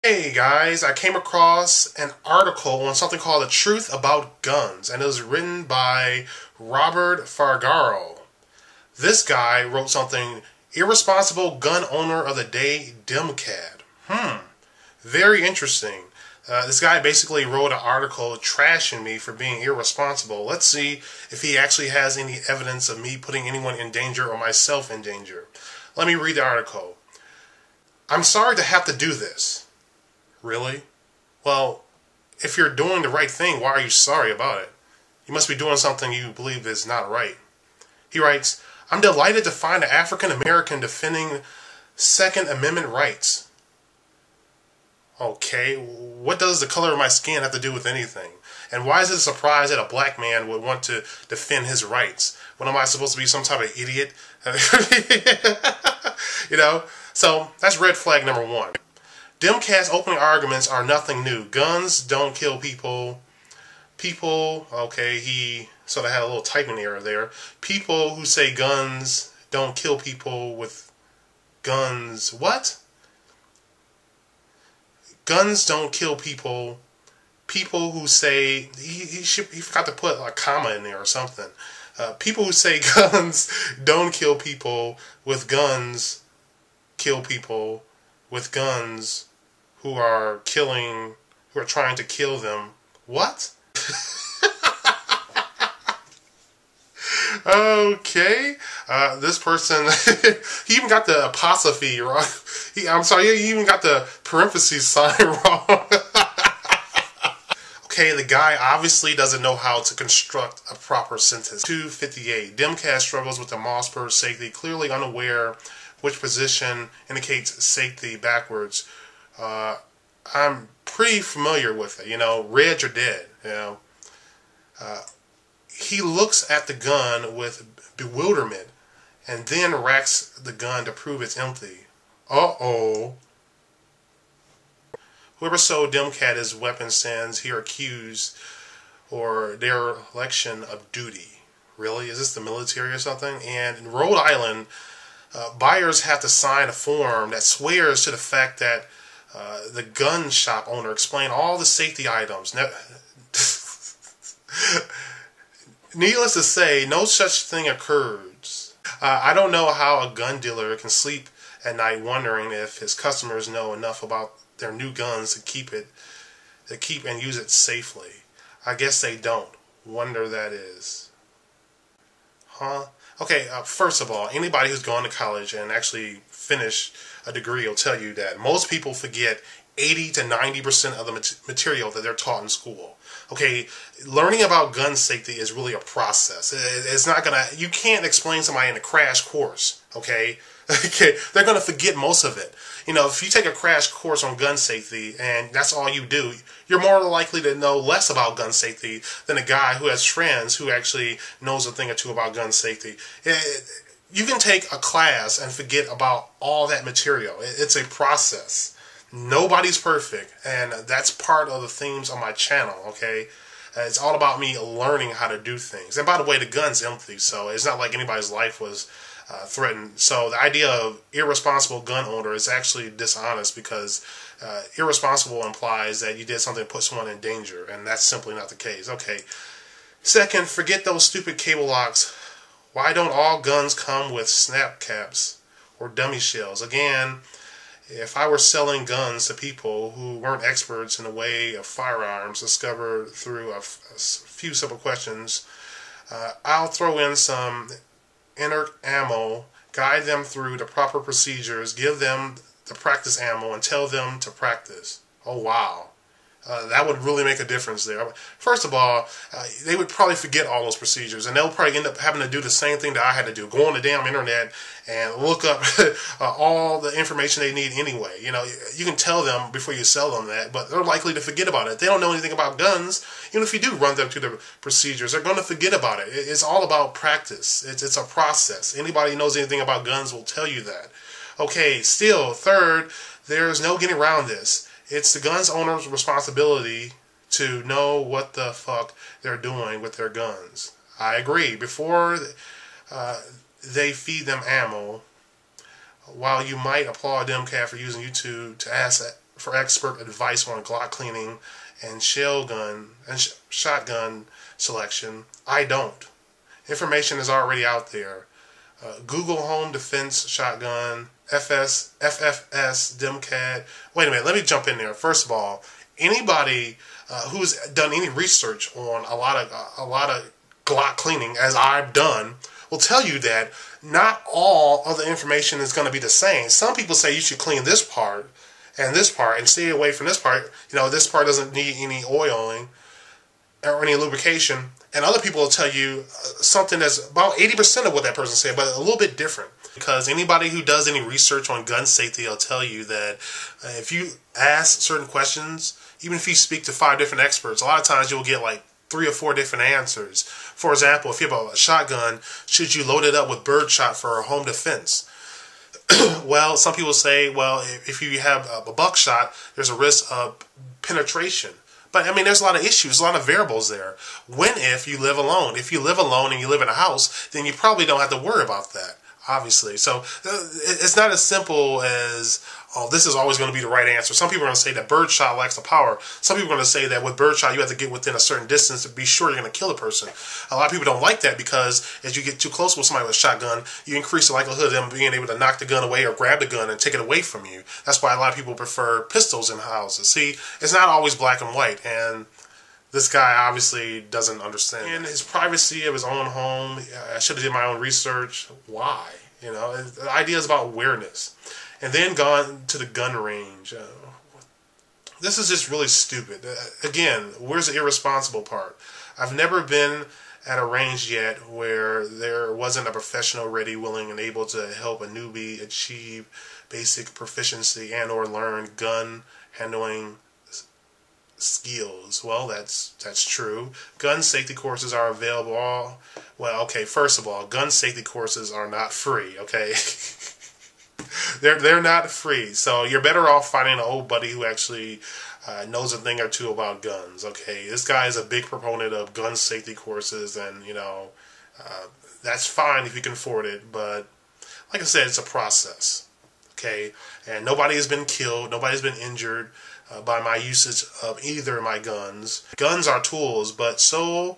Hey guys, I came across an article on something called The Truth About Guns, and it was written by Robert Fargaro. This guy wrote something, Irresponsible Gun Owner of the Day, DEMCAD. Very interesting. This guy basically wrote an article trashing me for being irresponsible. Let's see if he actually has any evidence of me putting anyone in danger or myself in danger. Let me read the article. I'm sorry to have to do this. Really? Well, if you're doing the right thing, why are you sorry about it? You must be doing something you believe is not right. He writes, I'm delighted to find an African American defending Second Amendment rights. Okay, what does the color of my skin have to do with anything? And why is it a surprise that a black man would want to defend his rights? What, am I supposed to be, some type of idiot? So that's red flag number one. DEMCAD's opening arguments are nothing new. Guns don't kill people. Okay, he sort of had a little typing error there. People who say guns don't kill people with guns. What? Guns don't kill people. People who say, he forgot to put a comma in there or something. People who say guns don't kill people with guns kill people with guns who are trying to kill them. What? Okay. This person, he even got the apostrophe wrong. He even got the parentheses sign wrong. Okay, the guy obviously doesn't know how to construct a proper sentence. 258. DEMCAD struggles with the Mossberg safety, clearly unaware which position indicates safety backwards. I'm pretty familiar with it. Reg or dead. He looks at the gun with bewilderment and then racks the gun to prove it's empty. Uh-oh. Whoever sold DEMCAD his weapon stands here accused or dereliction of duty. Really? Is this the military or something? And in Rhode Island, buyers have to sign a form that swears to the fact that the gun shop owner explained all the safety items. Needless to say, no such thing occurs. I don't know how a gun dealer can sleep at night wondering if his customers know enough about their new guns to keep and use it safely. I guess they don't. Wonder that is. Huh? Okay, first of all, anybody who's gone to college and actually finished a degree will tell you that most people forget 80 to 90% of the material that they're taught in school. Okay, learning about gun safety is really a process. It's not gonna, you can't explain somebody in a crash course, okay? Okay, they're gonna forget most of it. If you take a crash course on gun safety and that's all you do, you're more likely to know less about gun safety than a guy who has friends who actually knows a thing or two about gun safety. You can take a class and forget about all that material. It's a process. Nobody's perfect, and that's part of the themes on my channel, okay? It's all about me learning how to do things. And by the way, the gun's empty, so it's not like anybody's life was threatened. So the idea of irresponsible gun owner is actually dishonest because irresponsible implies that you did something to put someone in danger, and that's simply not the case. Okay. Second, forget those stupid cable locks. Why don't all guns come with snap caps or dummy shells? Again, if I were selling guns to people who weren't experts in the way of firearms discovered through a few simple questions, I'll throw in some inert ammo, guide them through the proper procedures, give them the practice ammo, and tell them to practice. Oh, wow. That would really make a difference there. First of all, they would probably forget all those procedures, and they'll probably end up having to do the same thing that I had to do. Go on the damn internet and look up all the information they need anyway. You can tell them before you sell them that, but they're likely to forget about it. They don't know anything about guns. Even if you do run them through the procedures, they're going to forget about it. It's all about practice. It's a process. Anybody who knows anything about guns will tell you that. Okay, still, third, there's no getting around this. It's the gun's owner's responsibility to know what the fuck they're doing with their guns. I agree. Before they feed them ammo, while you might applaud DEMCAD for using YouTube to ask for expert advice on Glock cleaning and shotgun selection. I don't. Information is already out there. Google Home Defense Shotgun, FFS, DEMCAD. Wait a minute, let me jump in there. First of all, anybody who's done any research on a lot of Glock cleaning, as I've done, will tell you that not all of the information is going to be the same. Some people say you should clean this part and stay away from this part. You know, this part doesn't need any oiling or any lubrication. And other people will tell you something that's about 80% of what that person said, but a little bit different. Because anybody who does any research on gun safety will tell you that if you ask certain questions, even if you speak to 5 different experts, a lot of times you'll get like 3 or 4 different answers. For example, if you have a shotgun, should you load it up with birdshot for home defense? Well, some people say, well, if you have a buckshot, there's a risk of penetration. But, I mean, there's a lot of issues, a lot of variables there. If you live alone? If you live alone and you live in a house, then you probably don't have to worry about that, obviously. So it's not as simple as, oh, this is always going to be the right answer. Some people are going to say that birdshot lacks the power. Some people are going to say that with birdshot, you have to get within a certain distance to be sure you're going to kill a person. A lot of people don't like that because as you get too close with somebody with a shotgun, you increase the likelihood of them being able to knock the gun away or grab the gun and take it away from you. That's why a lot of people prefer pistols in houses. See, it's not always black and white, and this guy obviously doesn't understand. In his privacy of his own home, I should have did my own research. Why? You know, the idea is about awareness. And then gone to the gun range. This is just really stupid. Again, where's the irresponsible part? I've never been at a range yet where there wasn't a professional ready, willing, and able to help a newbie achieve basic proficiency and or learn gun handling skills. Well, that's true. Gun safety courses are available. Well, okay, first of all, gun safety courses are not free, okay? They're not free, so you're better off finding an old buddy who actually knows a thing or two about guns. Okay, this guy is a big proponent of gun safety courses, and you know that's fine if you can afford it. But like I said, it's a process. Okay, and nobody has been killed, nobody's been injured by my usage of either of my guns. Guns are tools, but so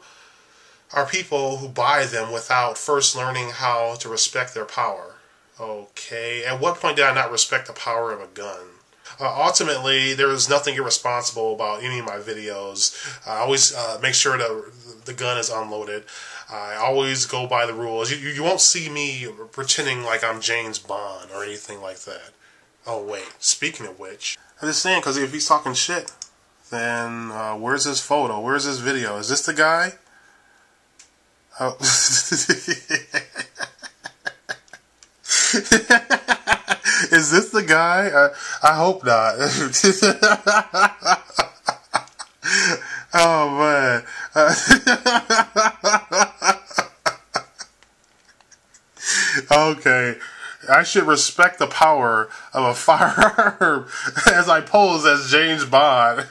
are people who buy them without first learning how to respect their power. Okay, at what point did I not respect the power of a gun? Ultimately, there is nothing irresponsible about any of my videos. I always make sure that the gun is unloaded. I always go by the rules. You won't see me pretending like I'm James Bond or anything like that. Oh wait, speaking of which, I'm just saying, because if he's talking shit, then where's his photo? Where's his video? Is this the guy? Oh. Is this the guy? I hope not. Oh man. Okay. I should respect the power of a firearm as I pose as James Bond.